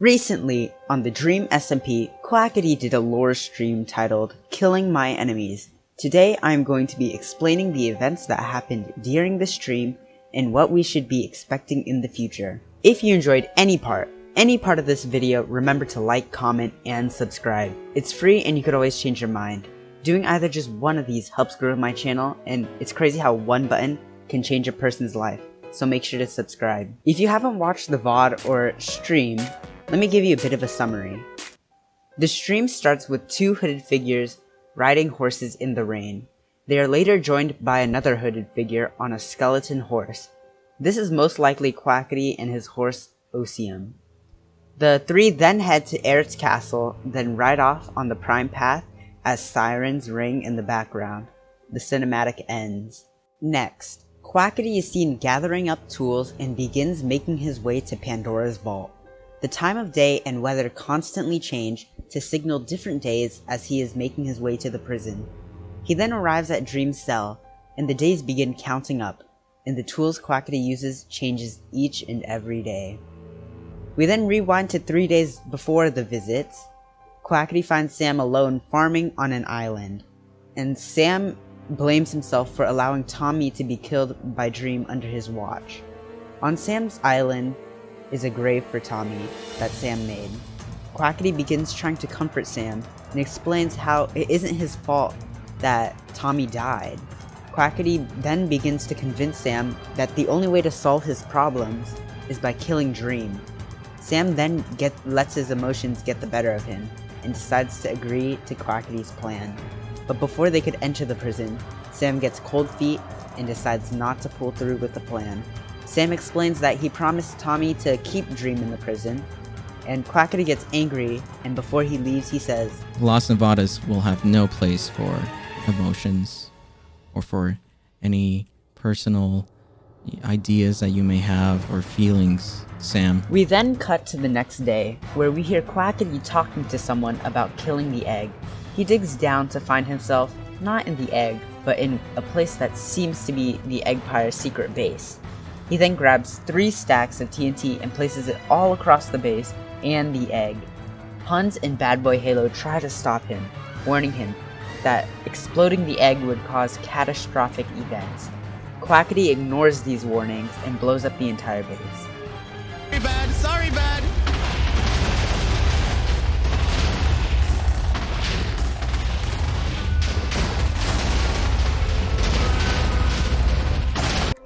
Recently, on the Dream SMP, Quackity did a lore stream titled Killing My Enemies. Today I am going to be explaining the events that happened during the stream and what we should be expecting in the future. If you enjoyed any part of this video, remember to like, comment, and subscribe. It's free and you could always change your mind. Doing either just one of these helps grow my channel, and it's crazy how one button can change a person's life, so make sure to subscribe. If you haven't watched the VOD or stream, let me give you a bit of a summary. The stream starts with two hooded figures riding horses in the rain. They are later joined by another hooded figure on a skeleton horse. This is most likely Quackity and his horse Osium. The three then head to Eric's castle, then ride off on the prime path as sirens ring in the background. The cinematic ends. Next, Quackity is seen gathering up tools and begins making his way to Pandora's vault. The time of day and weather constantly change to signal different days as he is making his way to the prison. He then arrives at Dream's cell, and the days begin counting up, and the tools Quackity uses changes each and every day. We then rewind to 3 days before the visits. Quackity finds Sam alone farming on an island, and Sam blames himself for allowing Tommy to be killed by Dream under his watch. On Sam's island is a grave for Tommy that Sam made. Quackity begins trying to comfort Sam and explains how it isn't his fault that Tommy died. Quackity then begins to convince Sam that the only way to solve his problems is by killing Dream. Sam then lets his emotions get the better of him and decides to agree to Quackity's plan. But before they could enter the prison, Sam gets cold feet and decides not to pull through with the plan. Sam explains that he promised Tommy to keep Dream in the prison, and Quackity gets angry, and before he leaves he says, Los Nevadas will have no place for emotions or for any personal ideas that you may have or feelings, Sam. We then cut to the next day, where we hear Quackity talking to someone about killing the egg. He digs down to find himself not in the egg, but in a place that seems to be the Eggpire's secret base. He then grabs 3 stacks of TNT and places it all across the base and the egg. Huns and Bad Boy Halo try to stop him, warning him that exploding the egg would cause catastrophic events. Quackity ignores these warnings and blows up the entire base. Sorry, bad!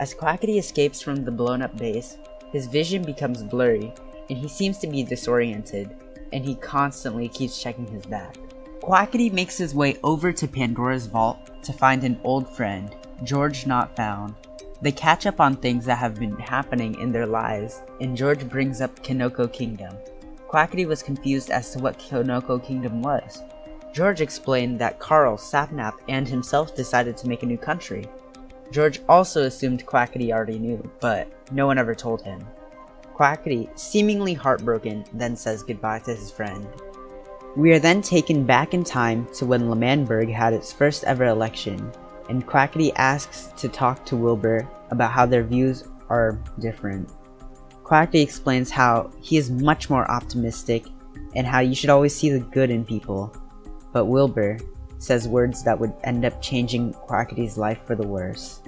As Quackity escapes from the blown up base, his vision becomes blurry and he seems to be disoriented, and he constantly keeps checking his back. Quackity makes his way over to Pandora's vault to find an old friend, GeorgenotFound. They catch up on things that have been happening in their lives, and George brings up Kinoko Kingdom. Quackity was confused as to what Kinoko Kingdom was. George explained that Karl, Sapnap, and himself decided to make a new country. George also assumed Quackity already knew, but no one ever told him. Quackity, seemingly heartbroken, then says goodbye to his friend. We are then taken back in time to when Lmanberg had its first ever election, and Quackity asks to talk to Wilbur about how their views are different. Quackity explains how he is much more optimistic and how you should always see the good in people, but Wilbur says words that would end up changing Quackity's life for the worse.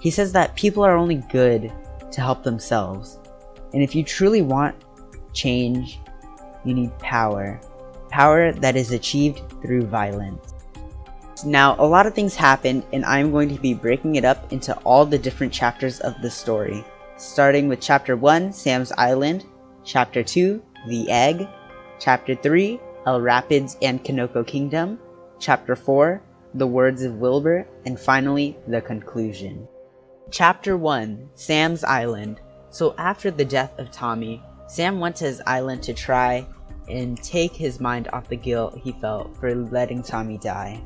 He says that people are only good to help themselves, and if you truly want change, you need power. Power that is achieved through violence. Now, a lot of things happened, and I'm going to be breaking it up into all the different chapters of the story, starting with Chapter 1, Sam's Island, Chapter 2, The Egg, Chapter 3, El Rapids and Kinoko Kingdom, Chapter 4, The Words of Wilbur, and finally, the conclusion. Chapter 1, Sam's Island. So after the death of Tommy, Sam went to his island to try and take his mind off the guilt he felt for letting Tommy die.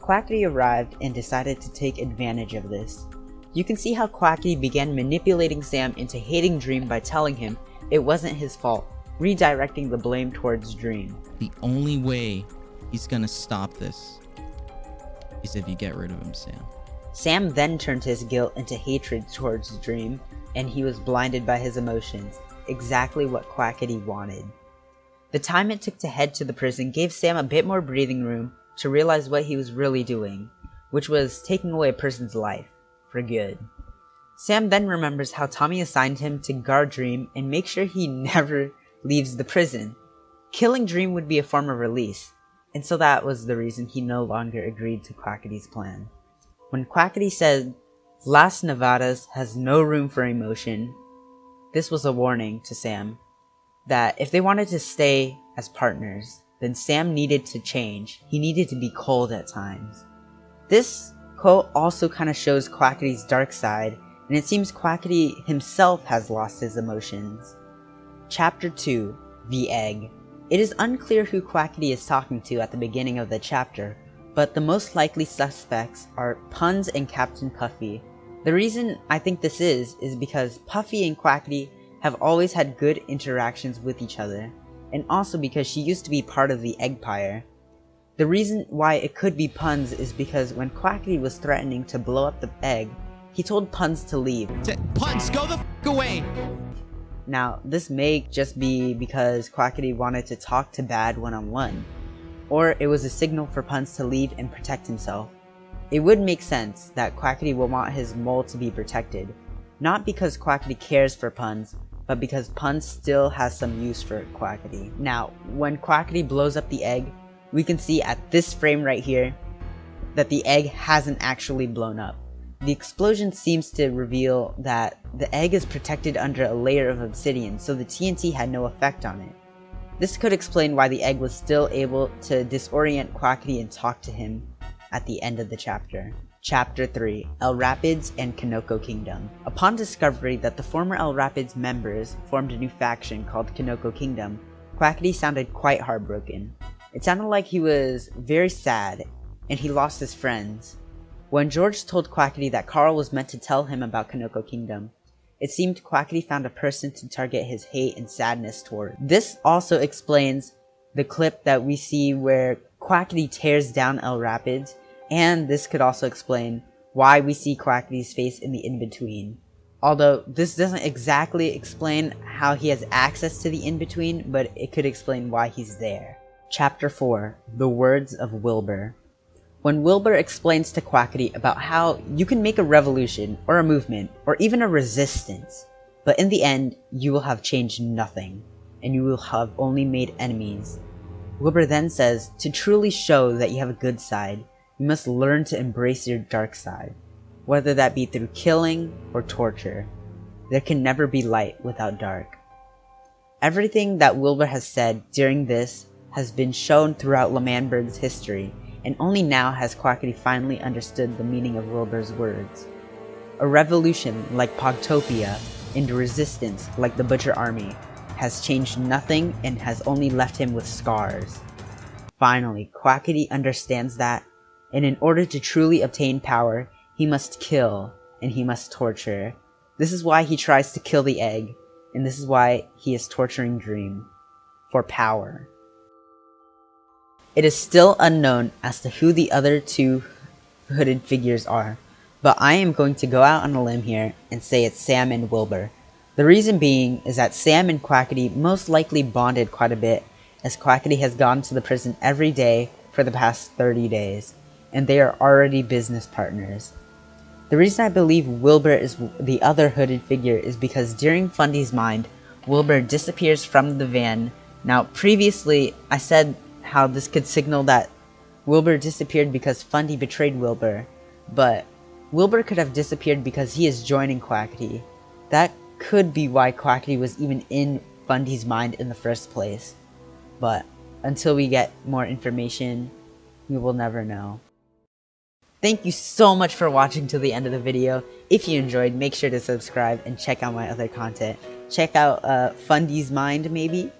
Quackity arrived and decided to take advantage of this. You can see how Quackity began manipulating Sam into hating Dream by telling him it wasn't his fault, redirecting the blame towards Dream. The only way he's gonna stop this is if you get rid of him, Sam. Sam then turned his guilt into hatred towards Dream, and he was blinded by his emotions, exactly what Quackity wanted. The time it took to head to the prison gave Sam a bit more breathing room to realize what he was really doing, which was taking away a person's life, for good. Sam then remembers how Tommy assigned him to guard Dream and make sure he never leaves the prison. Killing Dream would be a form of release, and so that was the reason he no longer agreed to Quackity's plan. When Quackity said, "Las Nevadas has no room for emotion," this was a warning to Sam that if they wanted to stay as partners, then Sam needed to change. He needed to be cold at times. This quote also kind of shows Quackity's dark side, and it seems Quackity himself has lost his emotions. Chapter 2, The Egg. It is unclear who Quackity is talking to at the beginning of the chapter, but the most likely suspects are Puns and Captain Puffy. The reason I think this is because Puffy and Quackity have always had good interactions with each other, and also because she used to be part of the Eggpire. The reason why it could be Puns is because when Quackity was threatening to blow up the egg, he told Puns to leave. Puns, go the f*** away! Now, this may just be because Quackity wanted to talk to Bad one-on-one, or it was a signal for Puns to leave and protect himself. It would make sense that Quackity will want his mole to be protected, not because Quackity cares for Puns, but because Puns still has some use for Quackity. Now, when Quackity blows up the egg, we can see at this frame right here that the egg hasn't actually blown up. The explosion seems to reveal that the egg is protected under a layer of obsidian, so the TNT had no effect on it. This could explain why the egg was still able to disorient Quackity and talk to him at the end of the chapter. Chapter 3, El Rapids and Kinoko Kingdom. Upon discovery that the former El Rapids members formed a new faction called Kinoko Kingdom, Quackity sounded quite heartbroken. It sounded like he was very sad, and he lost his friends. When George told Quackity that Karl was meant to tell him about Kinoko Kingdom, it seemed Quackity found a person to target his hate and sadness toward. This also explains the clip that we see where Quackity tears down El Rapids, and this could also explain why we see Quackity's face in the in-between. Although this doesn't exactly explain how he has access to the in-between, but it could explain why he's there. Chapter 4, The Words of Wilbur. When Wilbur explains to Quackity about how you can make a revolution, or a movement, or even a resistance, but in the end, you will have changed nothing, and you will have only made enemies. Wilbur then says, to truly show that you have a good side, you must learn to embrace your dark side, whether that be through killing or torture. There can never be light without dark. Everything that Wilbur has said during this has been shown throughout Lmanberg's history, and only now has Quackity finally understood the meaning of Wilbur's words. A revolution like Pogtopia and a resistance like the Butcher Army has changed nothing and has only left him with scars. Finally, Quackity understands that, and in order to truly obtain power, he must kill and he must torture. This is why he tries to kill the egg, and this is why he is torturing Dream. For power. It is still unknown as to who the other two hooded figures are, but I am going to go out on a limb here and say it's Sam and Wilbur. The reason being is that Sam and Quackity most likely bonded quite a bit, as Quackity has gone to the prison every day for the past 30 days, and they are already business partners. The reason I believe Wilbur is the other hooded figure is because during Fundy's mind, Wilbur disappears from the van. Now, previously, I said how this could signal that Wilbur disappeared because Fundy betrayed Wilbur, but Wilbur could have disappeared because he is joining Quackity. That could be why Quackity was even in Fundy's mind in the first place. But until we get more information, we will never know. Thank you so much for watching to the end of the video. If you enjoyed, make sure to subscribe and check out my other content. Check out Fundy's Mind, maybe.